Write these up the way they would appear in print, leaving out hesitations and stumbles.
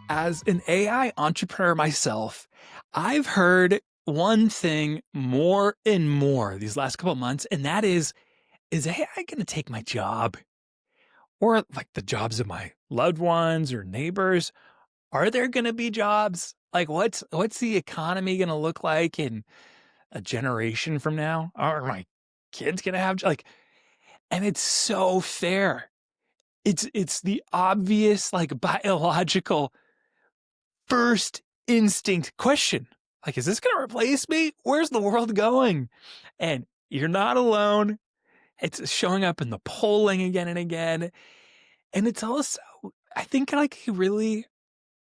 As an AI entrepreneur myself, I've heard one thing more and more these last couple of months, and that is AI going to take my job? Or like the jobs of my loved ones or neighbors? Are there going to be jobs? Like what's the economy going to look like in a generation from now? Are my kids going to have like, and it's so fair. It's the obvious like biological first instinct question. Like, is this going to replace me? Where's the world going? And you're not alone. It's showing up in the polling again and again. And it's also, I think, like a really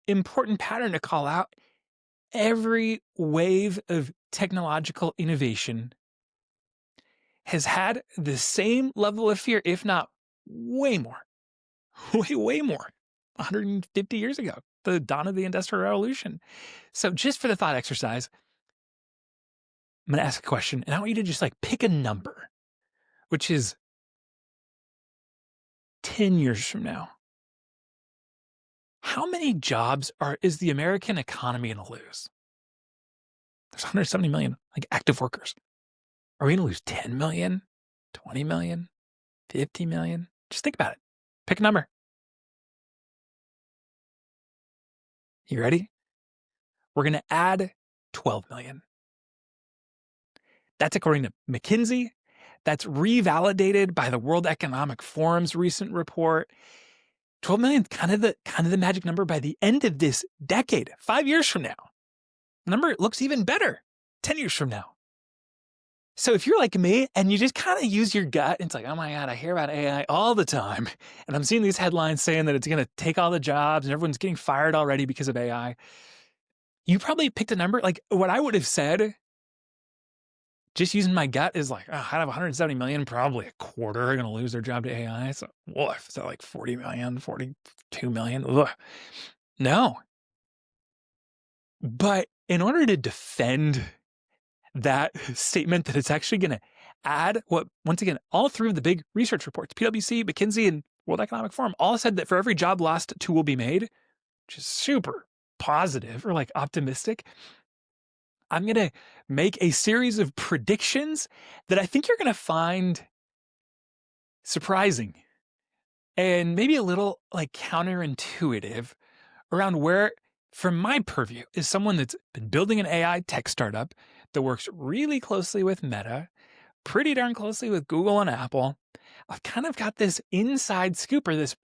important pattern to call out. Every wave of technological innovation has had the same level of fear, if not way more, way more, 150 years ago, the dawn of the Industrial Revolution. So just for the thought exercise, I'm going to ask a question, and I want you to just like pick a number, which is 10 years from now. How many jobs is the American economy going to lose? There's 170 million like active workers. Are we going to lose 10 million, 20 million, 50 million? Just think about it. Pick a number. You ready? We're going to add 12 million. That's according to McKinsey. That's revalidated by the World Economic Forum's recent report. 12 million is kind of the magic number by the end of this decade, 5 years from now. The number looks even better 10 years from now. So if you're like me and you just kind of use your gut, it's like, oh my God, I hear about AI all the time. And I'm seeing these headlines saying that it's going to take all the jobs and everyone's getting fired already because of AI. You probably picked a number. Like what I would have said, just using my gut, is like, out of 170 million, probably a quarter are going to lose their job to AI. So, woof, so like 40 million, 42 million. Ugh. No. But in order to defend that statement that it's actually going to add once again, all three of the big research reports, PwC, McKinsey, and World Economic Forum, all said that for every job lost, two will be made, which is super positive or like optimistic. I'm going to make a series of predictions that I think you're going to find surprising and maybe a little like counterintuitive around where, from my purview, is someone that's been building an AI tech startup that works really closely with Meta, pretty darn closely with Google and Apple. I've kind of got this inside scoop or this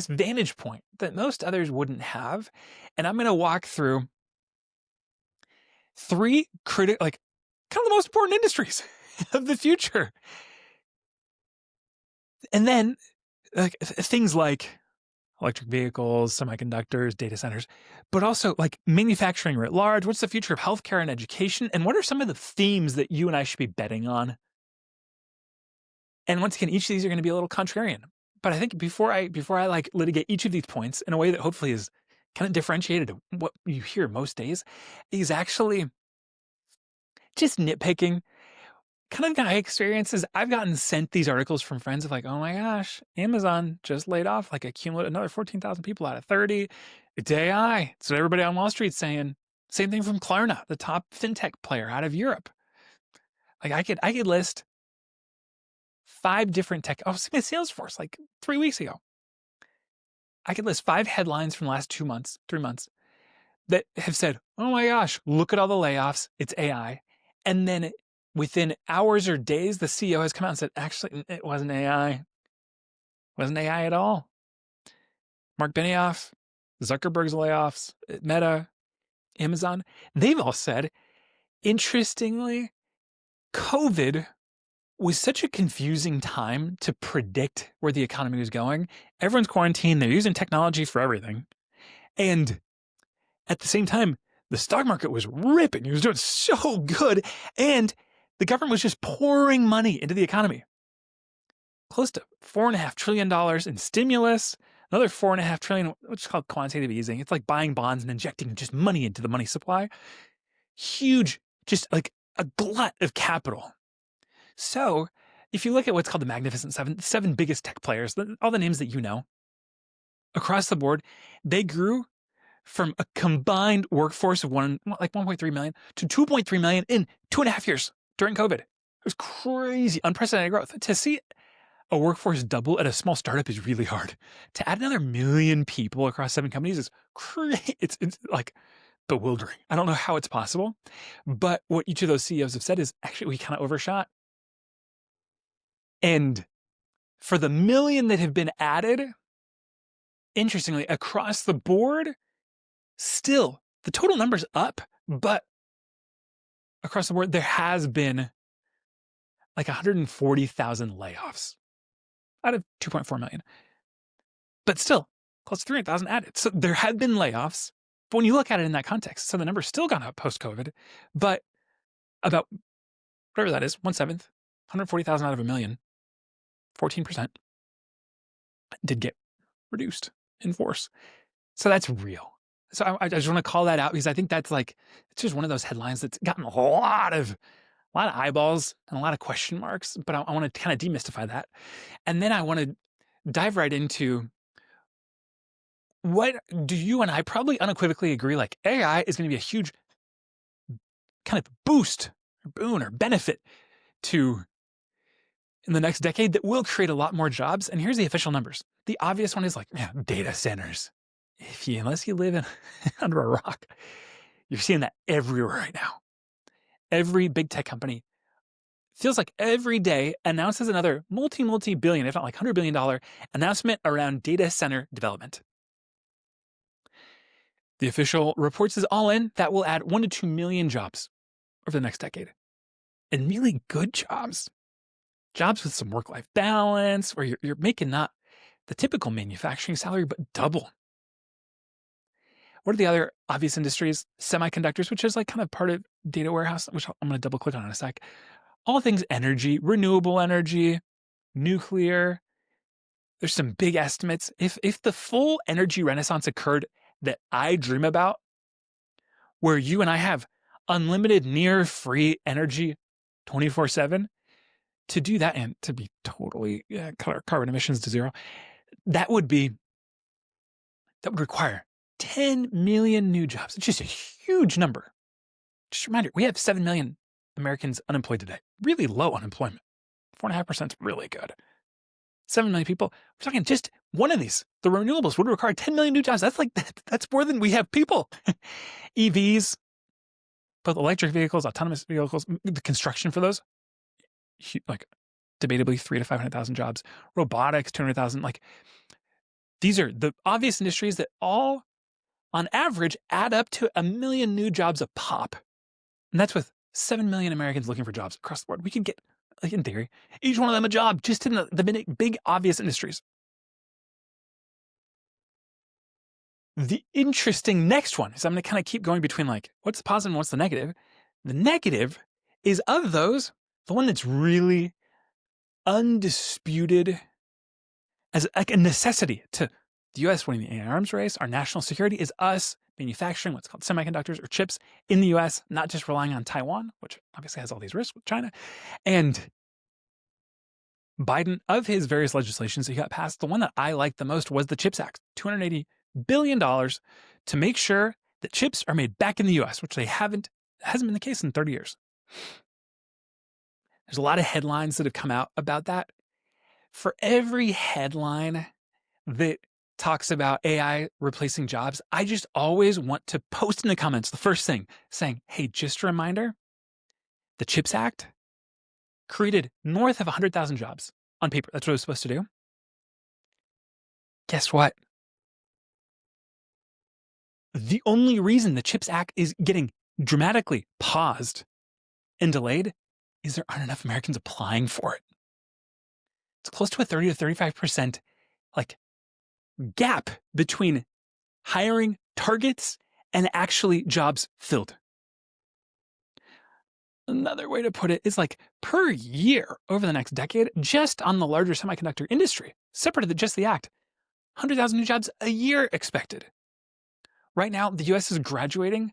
vantage point that most others wouldn't have. And I'm going to walk through three kind of the most important industries of the future. And then like things like electric vehicles, semiconductors, data centers, but also like manufacturing writ large. What's the future of healthcare and education? And what are some of the themes that you and I should be betting on? And once again, each of these are going to be a little contrarian. But I think before I like litigate each of these points in a way that hopefully is kind of differentiated to what you hear most days, is actually just nitpicking. Kind of my experiences, I've gotten sent these articles from friends of like, oh my gosh, Amazon just laid off like another 14,000 people out of 30. It's AI. It's what everybody on Wall Street's saying. Same thing from Klarna, the top fintech player out of Europe. Like I could list 5 different tech. I was thinking Salesforce like 3 weeks ago. I could list 5 headlines from the last 3 months that have said, oh my gosh, look at all the layoffs. It's AI. And then within hours or days, the CEO has come out and said, actually, it wasn't AI. It wasn't AI at all. Mark Benioff, Zuckerberg's layoffs, Meta, Amazon, they've all said, interestingly, COVID was such a confusing time to predict where the economy was going. Everyone's quarantined. They're using technology for everything. And at the same time, the stock market was ripping. It was doing so good. And the government was just pouring money into the economy. Close to $4.5 trillion in stimulus, another $4.5 trillion, which is called quantitative easing. It's like buying bonds and injecting just money into the money supply. Huge, just like a glut of capital. So if you look at what's called the Magnificent Seven, the 7 biggest tech players, all the names that you know, across the board, they grew from a combined workforce of 1.3 million to 2.3 million in 2.5 years during COVID. It was crazy, unprecedented growth. To see a workforce double at a small startup is really hard. To add another million people across 7 companies is crazy. It's like bewildering. I don't know how it's possible, but what each of those CEOs have said is actually we kind of overshot. And for the million that have been added, interestingly, across the board, still the total number's up, but across the board, there has been like 140,000 layoffs out of 2.4 million. But still, close to 300,000 added. So there have been layoffs. But when you look at it in that context, so the number's still gone up post-COVID, but about whatever that is, 1/7, 140,000 out of a million, 14% did get reduced in force. So that's real. So I just want to call that out because I think that's like, it's just one of those headlines that's gotten a lot of eyeballs and a lot of question marks, but I want to kind of demystify that. And then I want to dive right into, what do you and I probably unequivocally agree, like AI is going to be a huge kind of boost or boon or benefit to in the next decade that will create a lot more jobs. And here's the official numbers. The obvious one is like, data centers. Unless you live in under a rock, you're seeing that everywhere right now. Every big tech company feels like every day announces another multi-billion, if not like $100 billion announcement around data center development. The official reports is all in that will add 1 to 2 million jobs over the next decade. And really good jobs. Jobs with some work-life balance, where you're making not the typical manufacturing salary, but double. What are the other obvious industries? Semiconductors, which is like kind of part of data warehouse, which I'm going to double click on in a sec. All things energy, renewable energy, nuclear. There's some big estimates. If the full energy renaissance occurred that I dream about, where you and I have unlimited near free energy 24/7, to do that and to be totally cut our carbon emissions to zero, that would require 10 million new jobs. It's just a huge number. Just a reminder, we have 7 million Americans unemployed today. Really low unemployment. 4.5% is really good. 7 million people. We're talking just one of these. The renewables would require 10 million new jobs. That's more than we have people. EVs, both electric vehicles, autonomous vehicles, the construction for those, like debatably 300,000 to 500,000 jobs. Robotics, 200,000. Like, these are the obvious industries that all, on average, add up to 1 million new jobs a pop. And that's with 7 million Americans looking for jobs across the board. We could get, like in theory, each one of them a job just in the big obvious industries. The interesting next one is, I'm going to kind of keep going between like, what's the positive and what's the negative? The negative is, of those, the one that's really undisputed as like a necessity to the U.S. winning the AI arms race, our national security, is us manufacturing what's called semiconductors or chips in the U.S., not just relying on Taiwan, which obviously has all these risks with China. And Biden, of his various legislations that he got passed, the one that I liked the most was the CHIPS Act, $280 billion to make sure that chips are made back in the U.S., which hasn't been the case in 30 years. There's a lot of headlines that have come out about that. For every headline that talks about AI replacing jobs, I just always want to post in the comments the first thing saying, hey, just a reminder, the CHIPS Act created north of 100,000 jobs on paper. That's what it was supposed to do. Guess what? The only reason the CHIPS Act is getting dramatically paused and delayed is there aren't enough Americans applying for it. It's close to a 30 to 35% like gap between hiring targets and actually jobs filled. Another way to put it is like, per year over the next decade, just on the larger semiconductor industry, separate of just the act, 100,000 new jobs a year expected. Right now, the US is graduating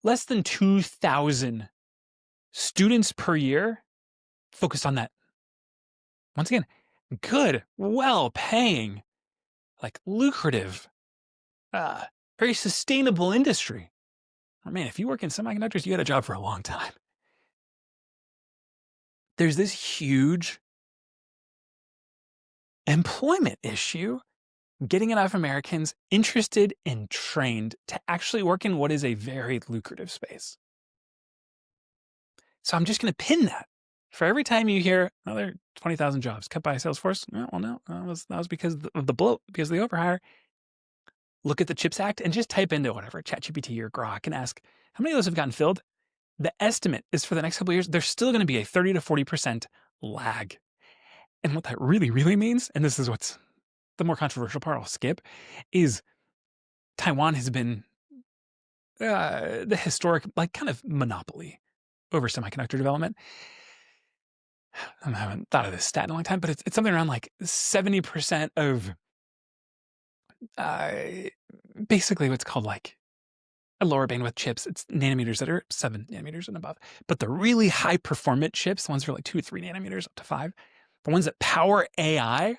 less than 2,000 students per year focused on that. Once again, good, well-paying, like lucrative very sustainable industry. I mean, if you work in semiconductors, you got a job for a long time. There's this huge employment issue getting enough Americans interested and trained to actually work in what is a very lucrative space. So I'm just going to pin that. For every time you hear another 20,000 jobs cut by Salesforce, well, no, that was because of the bloat, because of the overhire. Look at the CHIPS Act and just type into whatever, ChatGPT or Grok, and ask how many of those have gotten filled. The estimate is for the next couple of years, there's still going to be a 30 to 40% lag. And what that really, really means, and this is what's the more controversial part I'll skip, is Taiwan has been the historic, like, kind of monopoly over semiconductor development. I haven't thought of this stat in a long time, but it's something around like 70% of uh, basically what's called like a lower bandwidth chips. It's nanometers that are 7 nanometers and above. But the really high performant chips, the ones that are like 2 or 3 nanometers up to 5, the ones that power AI,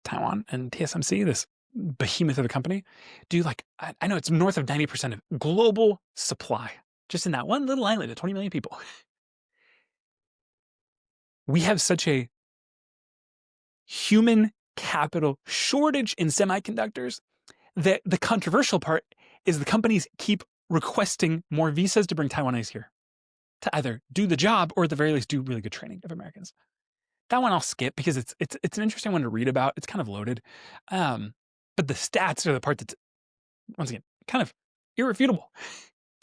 Taiwan and TSMC, this behemoth of a company, do like, I know it's north of 90% of global supply, just in that one little island of 20 million people. We have such a human capital shortage in semiconductors that the controversial part is the companies keep requesting more visas to bring Taiwanese here to either do the job or at the very least do really good training of Americans. That one I'll skip because it's an interesting one to read about. It's kind of loaded. But the stats are the part that's, once again, kind of irrefutable.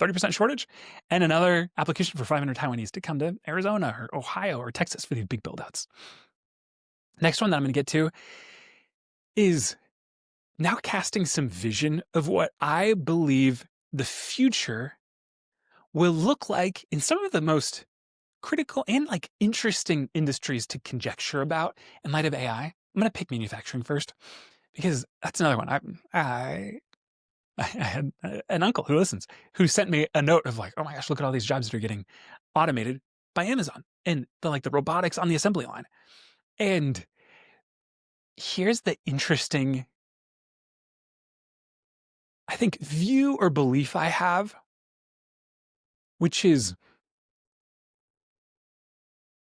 30% shortage and another application for 500 Taiwanese to come to Arizona or Ohio or Texas for these big buildouts. Next one that I'm going to get to is now casting some vision of what I believe the future will look like in some of the most critical and like interesting industries to conjecture about in light of AI. I'm going to pick manufacturing first because that's another one. I had an uncle who listens who sent me a note of like, oh my gosh, look at all these jobs that are getting automated by Amazon and the robotics on the assembly line. And here's the interesting, I think, view or belief I have, which is,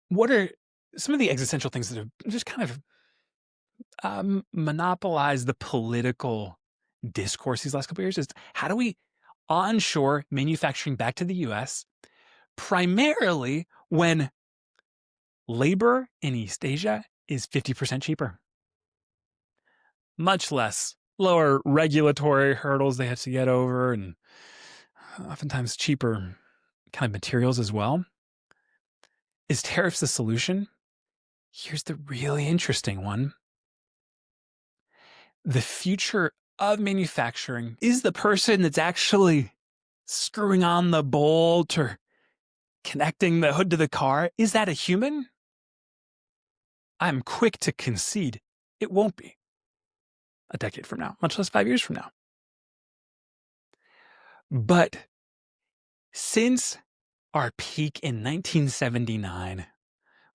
what are some of the existential things that have just kind of monopolized the political discourse these last couple of years? Is how do we onshore manufacturing back to the US, primarily when labor in East Asia is 50% cheaper, much less lower regulatory hurdles they have to get over, and oftentimes cheaper kind of materials as well. Is tariffs the solution? Here's the really interesting one. The future of manufacturing is the person that's actually screwing on the bolt or connecting the hood to the car. Is that a human? I'm quick to concede it won't be a decade from now, much less 5 years from now. But since our peak in 1979,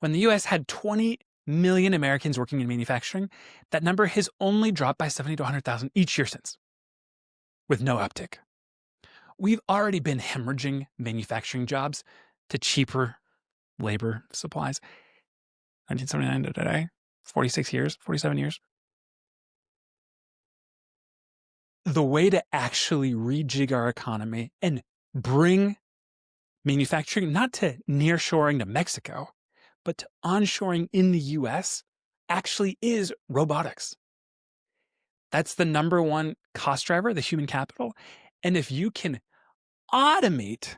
when the US had 20 million Americans working in manufacturing, that number has only dropped by 70 to 100,000 each year since, with no uptick. We've already been hemorrhaging manufacturing jobs to cheaper labor supplies. 1979 to today, 46 years, 47 years. The way to actually rejig our economy and bring manufacturing not to nearshoring to Mexico, but to onshoring in the US actually is robotics. That's the number one cost driver, the human capital. And if you can automate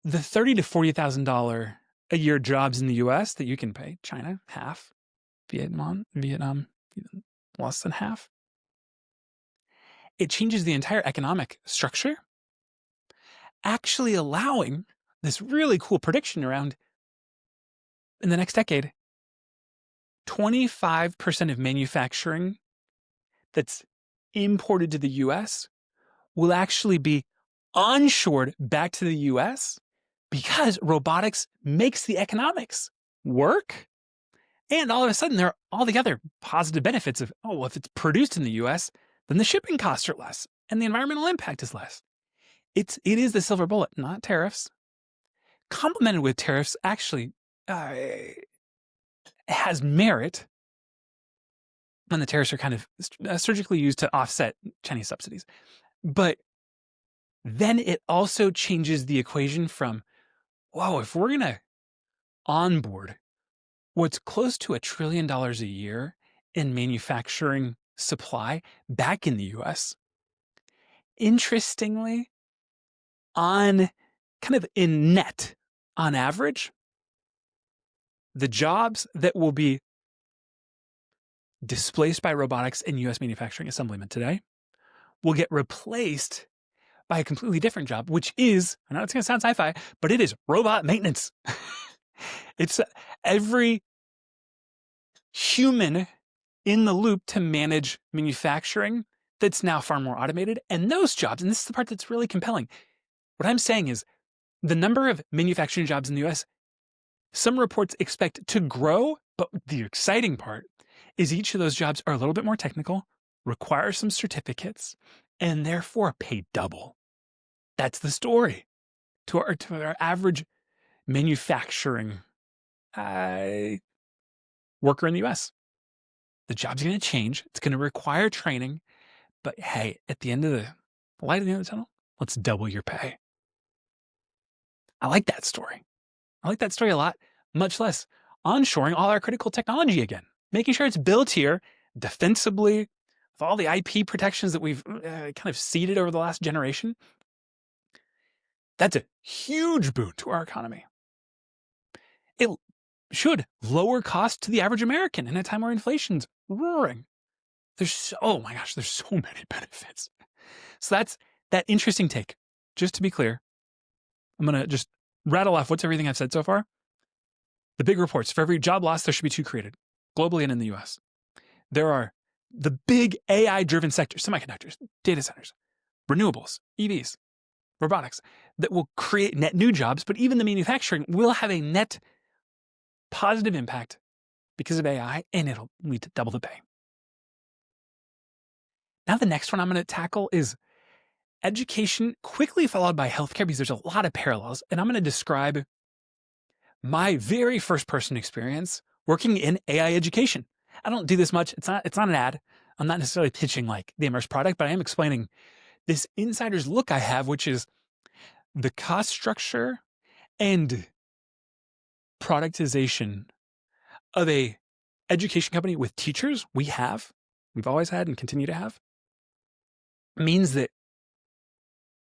the $30,000 to $40,000 a year jobs in the US that you can pay China half, Vietnam less than half, it changes the entire economic structure, actually allowing this really cool prediction around, in the next decade, 25% of manufacturing that's imported to the US will actually be onshored back to the US because robotics makes the economics work. And all of a sudden, there are all the other positive benefits of, oh, well, if it's produced in the US, then the shipping costs are less and the environmental impact is less. It is the silver bullet, not tariffs. Complemented with tariffs actually uh, has merit when the tariffs are kind of surgically used to offset Chinese subsidies. But then it also changes the equation from, whoa, if we're going to onboard what's close to $1 trillion a year in manufacturing supply back in the US, interestingly, on kind of in net, on average, the jobs that will be displaced by robotics in US manufacturing assemblyment today will get replaced by a completely different job, which is, I know it's going to sound sci-fi, but it is robot maintenance. It's every human in the loop to manage manufacturing that's now far more automated. And those jobs, and this is the part that's really compelling. What I'm saying is the number of manufacturing jobs in the US, some reports expect to grow, but the exciting part is each of those jobs are a little bit more technical, require some certificates, and therefore pay double. That's the story to our average manufacturing worker in the US. The job's going to change. It's going to require training. But hey, at the end of the light at the end of the tunnel, let's double your pay. I like that story. I like that story a lot, much less onshoring all our critical technology again, making sure it's built here defensibly with all the IP protections that we've kind of seeded over the last generation. That's a huge boon to our economy. It should lower costs to the average American in a time where inflation's roaring. Oh my gosh, there's so many benefits. So that's that interesting take. Just to be clear, I'm going to just rattle off what's everything I've said so far. The big reports, for every job loss, there should be 2 created, globally and in the US. There are the big AI-driven sectors, semiconductors, data centers, renewables, EVs, robotics, that will create net new jobs, but even the manufacturing will have a net positive impact because of AI, and it'll lead to double the pay. Now the next one I'm going to tackle is education, quickly followed by healthcare, because there's a lot of parallels. And I'm going to describe my very first person experience working in AI education. I don't do this much. It's not an ad. I'm not necessarily pitching like the Immerse product, but I am explaining this insider's look I have, which is the cost structure and productization of a education company with teachers we've always had and continue to have, means that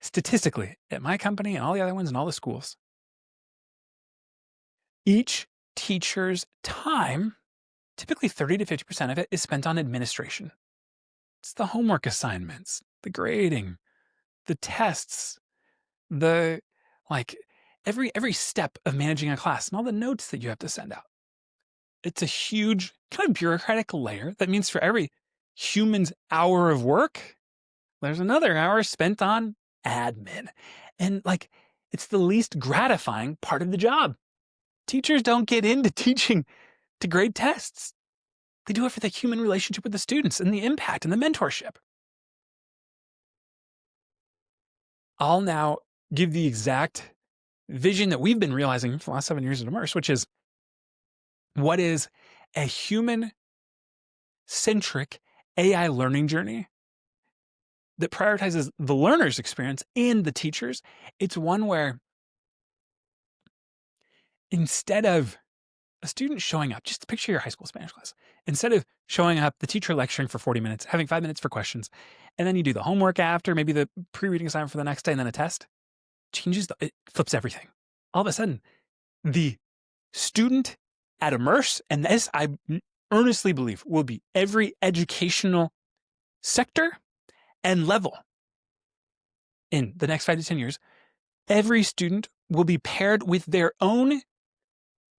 statistically at my company and all the other ones and all the schools, each teacher's time, typically 30 to 50% of it, is spent on administration. It's the homework assignments, the grading, the tests, the every step of managing a class and all the notes that you have to send out. It's a huge kind of bureaucratic layer that means for every human's hour of work, there's another hour spent on admin. And it's the least gratifying part of the job. Teachers don't get into teaching to grade tests. They do it for the human relationship with the students and the impact and the mentorship. I'll now give the exact vision that we've been realizing for the last 7 years at Immerse, which is what is a human-centric AI learning journey that prioritizes the learner's experience and the teachers. It's one where instead of a student showing up, just picture your high school Spanish class. Instead of showing up, the teacher lecturing for 40 minutes, having 5 minutes for questions, and then you do the homework after, maybe the pre-reading assignment for the next day, and then a test, it flips everything. All of a sudden, the student at Immerse, and this I earnestly believe will be every educational sector and level in the next 5 to 10 years, every student will be paired with their own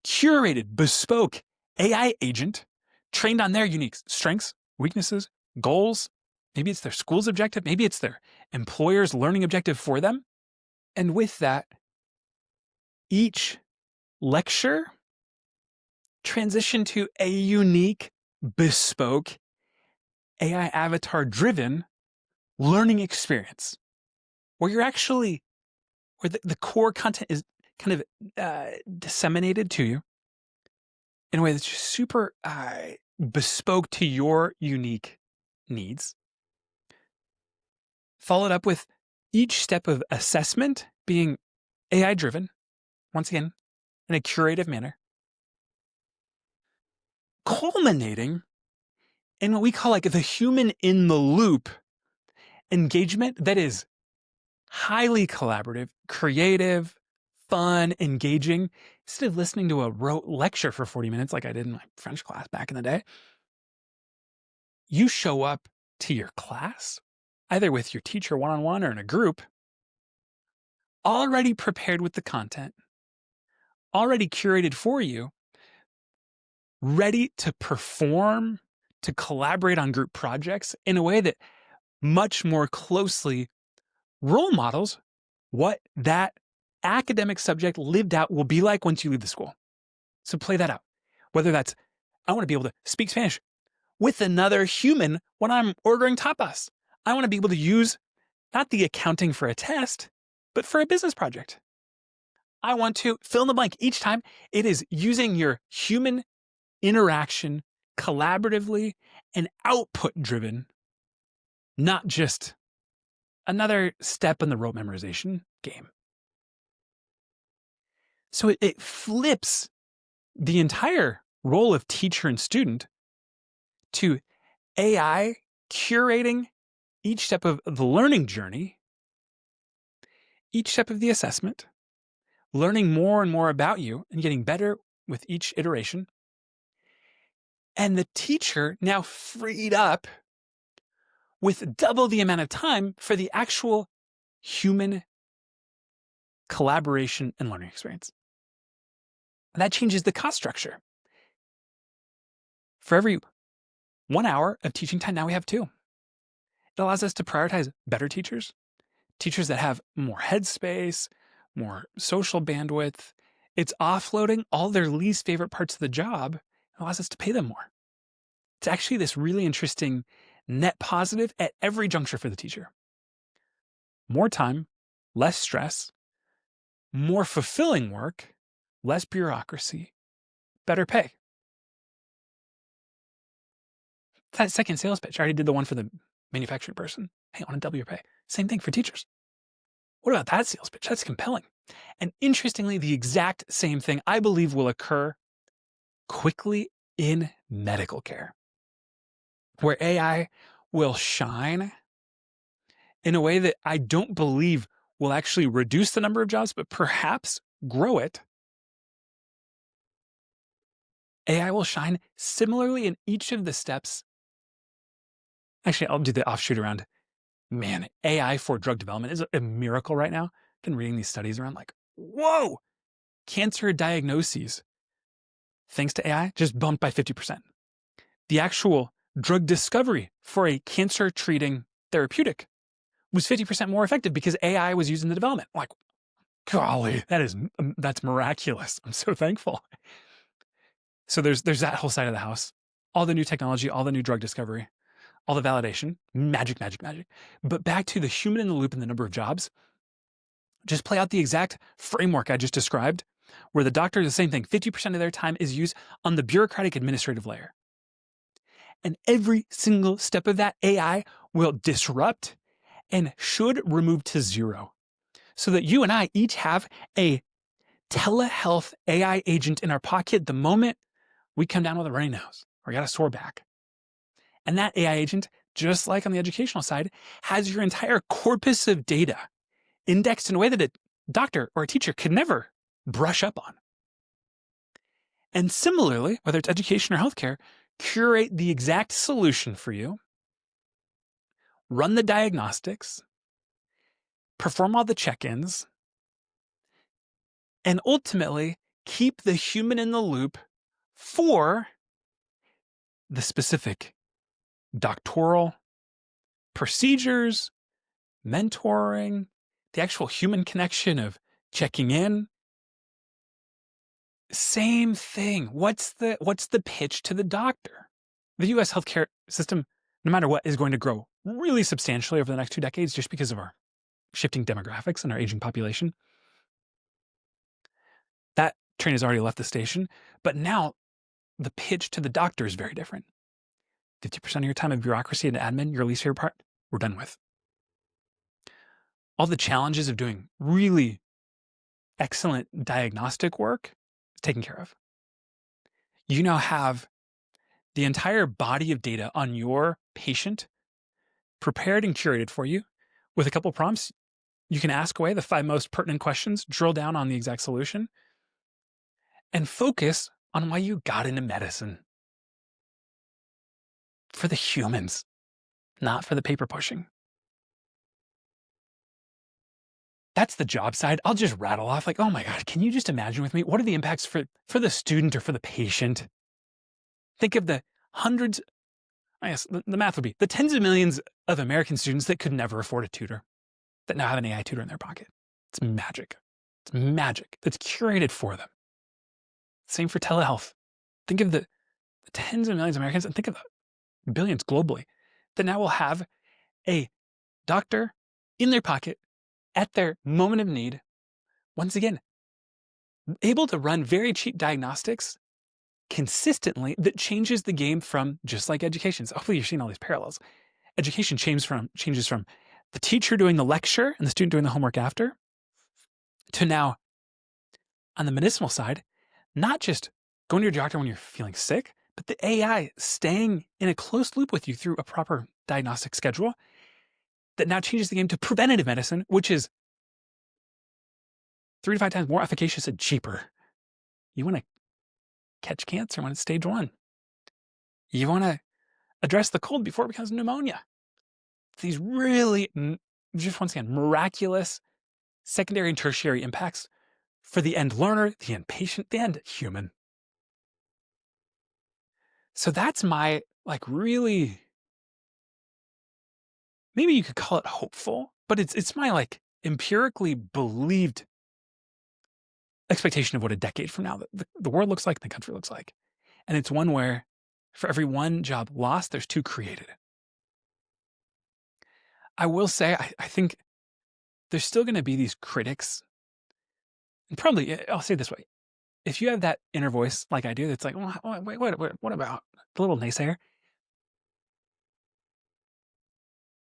curated, bespoke AI agent trained on their unique strengths, weaknesses, goals. Maybe it's their school's objective. Maybe it's their employer's learning objective for them. And with that, each lecture transition to a unique, bespoke, AI avatar driven learning experience where you're actually, where the core content is kind of disseminated to you in a way that's just super bespoke to your unique needs. Followed up with each step of assessment being AI driven, once again, in a curative manner, culminating in what we call like the human in the loop engagement that is highly collaborative, creative, fun, engaging. Instead of listening to a rote lecture for 40 minutes like I did in my French class back in the day, you show up to your class, either with your teacher one-on-one or in a group, already prepared with the content, already curated for you, ready to perform, to collaborate on group projects in a way that much more closely role models what that academic subject lived out will be like once you leave the school. So play that out. Whether that's, I want to be able to speak Spanish with another human when I'm ordering tapas. I want to be able to use not the accounting for a test, but for a business project. I want to fill in the blank. Each time it is using your human interaction collaboratively and output driven, not just another step in the rote memorization game. So it flips the entire role of teacher and student to AI curating each step of the learning journey, each step of the assessment, learning more and more about you and getting better with each iteration. And the teacher now freed up with double the amount of time for the actual human collaboration and learning experience. And that changes the cost structure. For every 1 hour of teaching time, now we have 2. It allows us to prioritize better teachers, teachers that have more headspace, more social bandwidth. It's offloading all their least favorite parts of the job. It allows us to pay them more. It's actually this really interesting net positive at every juncture for the teacher. More time, less stress, more fulfilling work, less bureaucracy, better pay. That second sales pitch, I already did the one for the manufacturing person. Hey, I want to double your pay. Same thing for teachers. What about that sales pitch? That's compelling. And interestingly, the exact same thing I believe will occur quickly in medical care, where AI will shine in a way that I don't believe will actually reduce the number of jobs, but perhaps grow it. AI will shine similarly in each of the steps. Actually, I'll do the offshoot around, man, AI for drug development is a miracle right now. I've been reading these studies around like, whoa, cancer diagnoses, thanks to AI, just bumped by 50%. The actual drug discovery for a cancer treating therapeutic was 50% more effective because AI was used in the development. Like, golly, that's miraculous. I'm so thankful. So there's that whole side of the house, all the new technology, all the new drug discovery, all the validation, magic, magic, magic. But back to the human in the loop and the number of jobs, just play out the exact framework I just described, where the doctor is the same thing. 50% of their time is used on the bureaucratic administrative layer. And every single step of that AI will disrupt and should remove to 0 so that you and I each have a telehealth AI agent in our pocket the moment we come down with a runny nose or got a sore back. And that AI agent, just like on the educational side, has your entire corpus of data indexed in a way that a doctor or a teacher could never brush up on. And similarly, whether it's education or healthcare, curate the exact solution for you, run the diagnostics, perform all the check-ins, and ultimately keep the human in the loop for the specific doctoral procedures, mentoring, the actual human connection of checking in, Same thing. What's the pitch to the doctor? The US healthcare system, no matter what, is going to grow really substantially over the next 2 decades just because of our shifting demographics and our aging population. That train has already left the station, but now the pitch to the doctor is very different. 50% of your time of bureaucracy and admin, your least favorite part, we're done with. All the challenges of doing really excellent diagnostic work is taken care of. You now have the entire body of data on your patient prepared and curated for you with a couple prompts. You can ask away the 5 most pertinent questions, drill down on the exact solution, and focus on why you got into medicine. For the humans, not for the paper pushing. That's the job side. I'll just rattle off like, oh my God, can you just imagine with me? What are the impacts for the student or for the patient? Think of the hundreds, I guess the math would be the tens of millions of American students that could never afford a tutor that now have an AI tutor in their pocket. It's magic. It's magic that's curated for them. Same for telehealth. Think of the tens of millions of Americans and think of the billions globally that now will have a doctor in their pocket at their moment of need. Once again, able to run very cheap diagnostics consistently that changes the game from just like education. So hopefully you're seeing all these parallels. Education changes from the teacher doing the lecture and the student doing the homework after to now on the medicinal side, not just going to your doctor when you're feeling sick, but the AI staying in a close loop with you through a proper diagnostic schedule that now changes the game to preventative medicine, which is 3 to 5 times more efficacious and cheaper. You want to catch cancer when it's stage 1. You want to address the cold before it becomes pneumonia. These really, just once again, miraculous secondary and tertiary impacts for the end learner, the end patient, the end human. So that's my really, maybe you could call it hopeful, but it's my empirically believed expectation of what a decade from now the world looks like, the country looks like. And it's one where for every one job lost, there's 2 created. I will say, I think there's still going to be these critics. And probably, I'll say it this way. If you have that inner voice like I do, that's like, well, wait, what about the little naysayer?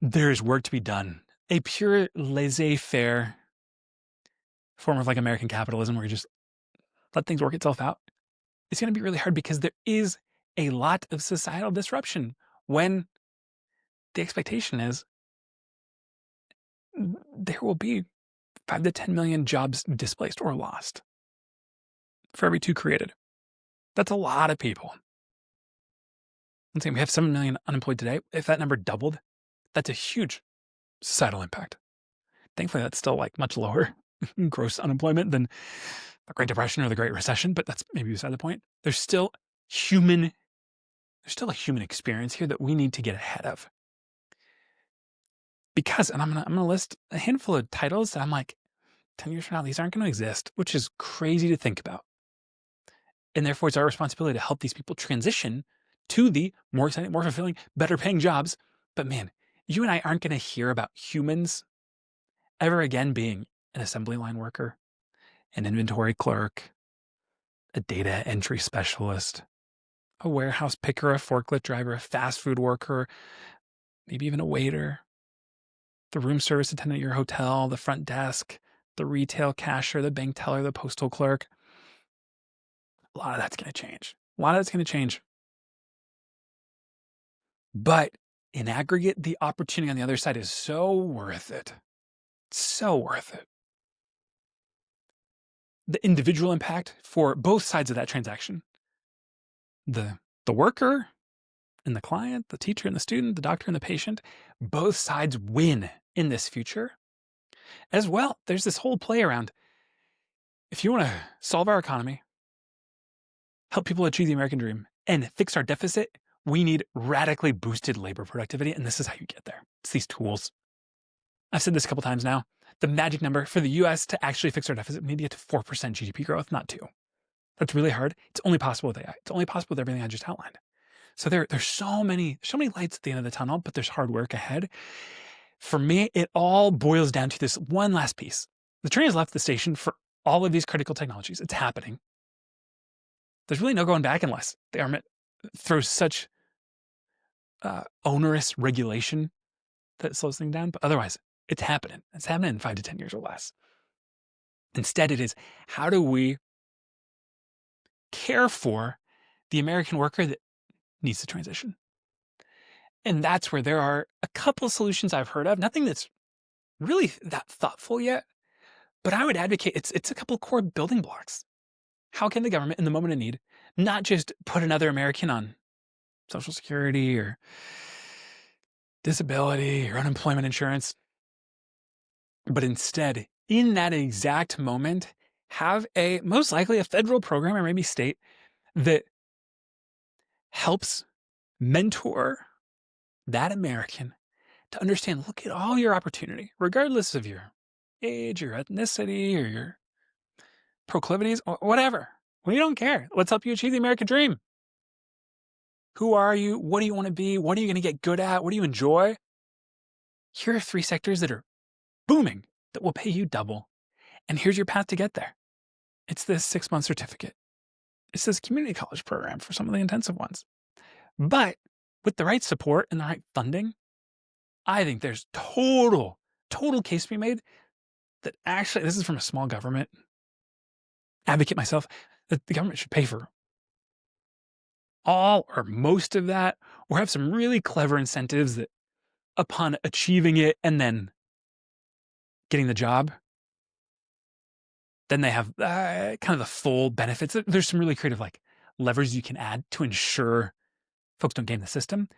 There's work to be done. A pure laissez-faire form of American capitalism where you just let things work itself out. It's going to be really hard because there is a lot of societal disruption when the expectation is there will be 5 to 10 million jobs displaced or lost for every 2 created. That's a lot of people. Once again, we have 7 million unemployed today. If that number doubled, that's a huge societal impact. Thankfully, that's still much lower gross unemployment than the Great Depression or the Great Recession, but that's maybe beside the point. There's still a human experience here that we need to get ahead of. Because, and I'm gonna list a handful of titles that I'm 10 years from now, these aren't going to exist, which is crazy to think about. And therefore, it's our responsibility to help these people transition to the more exciting, more fulfilling, better paying jobs. But man, you and I aren't going to hear about humans ever again being an assembly line worker, an inventory clerk, a data entry specialist, a warehouse picker, a forklift driver, a fast food worker, maybe even a waiter, the room service attendant at your hotel, the front desk, the retail cashier, the bank teller, the postal clerk. A lot of that's going to change. But in aggregate, the opportunity on the other side is so worth it. So worth it. The individual impact for both sides of that transaction, the worker and the client, the teacher and the student, the doctor and the patient, both sides win in this future. As well, there's this whole play around. If you want to solve our economy, help people achieve the American dream, and fix our deficit, we need radically boosted labor productivity, and this is how you get there. It's these tools. I've said this a couple times now. The magic number for the US to actually fix our deficit, we need to get to 4% GDP growth, not 2. That's really hard. It's only possible with AI. It's only possible with everything I just outlined. So there's so many lights at the end of the tunnel, but there's hard work ahead. For me, it all boils down to this one last piece. The train has left the station for all of these critical technologies. It's happening. There's really no going back unless the government throws such onerous regulation that slows things down. But otherwise, it's happening. It's happening in 5 to 10 years or less. Instead, it is, how do we care for the American worker that needs to transition? And that's where there are a couple of solutions I've heard of, nothing that's really that thoughtful yet, but I would advocate it's a couple of core building blocks. How can the government, in the moment of need, not just put another American on Social Security or disability or unemployment insurance, but instead, in that exact moment, have most likely a federal program or maybe state that helps mentor that American to understand, look at all your opportunity, regardless of your age, your ethnicity, or your proclivities, or whatever. We don't care. Let's help you achieve the American dream. Who are you? What do you want to be? What are you going to get good at? What do you enjoy? Here are 3 sectors that are booming that will pay you double. And here's your path to get there. It's this 6-month certificate. It's this community college program for some of the intensive ones. But with the right support and the right funding, I think there's total case to be made that actually, this is from a small government advocate myself, that the government should pay for all or most of that, or have some really clever incentives that upon achieving it and then getting the job, then they have kind of the full benefits. There's some really creative levers you can add to ensure folks don't game the system.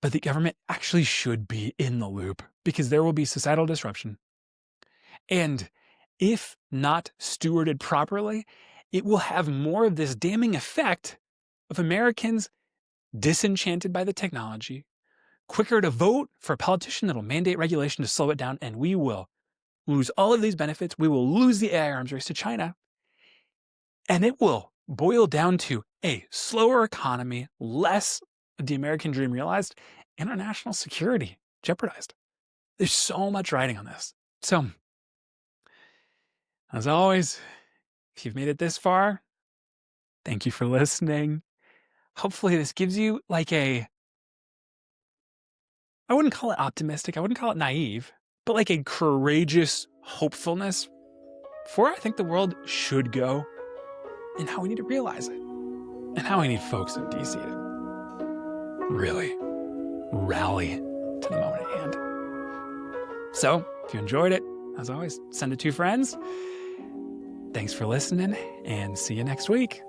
But the government actually should be in the loop because there will be societal disruption. And if not stewarded properly, it will have more of this damning effect of Americans disenchanted by the technology, quicker to vote for a politician that'll mandate regulation to slow it down, and we will lose all of these benefits. We will lose the AI arms race to China, and it will boil down to a slower economy, less of the American dream realized, international security jeopardized. There's so much riding on this. So, as always, if you've made it this far, thank you for listening. Hopefully this gives you I wouldn't call it optimistic, I wouldn't call it naive, but a courageous hopefulness for where I think the world should go and how we need to realize it, and how we need folks in DC to really rally to the moment at hand. So, if you enjoyed it, as always, send it to friends. Thanks for listening, and see you next week.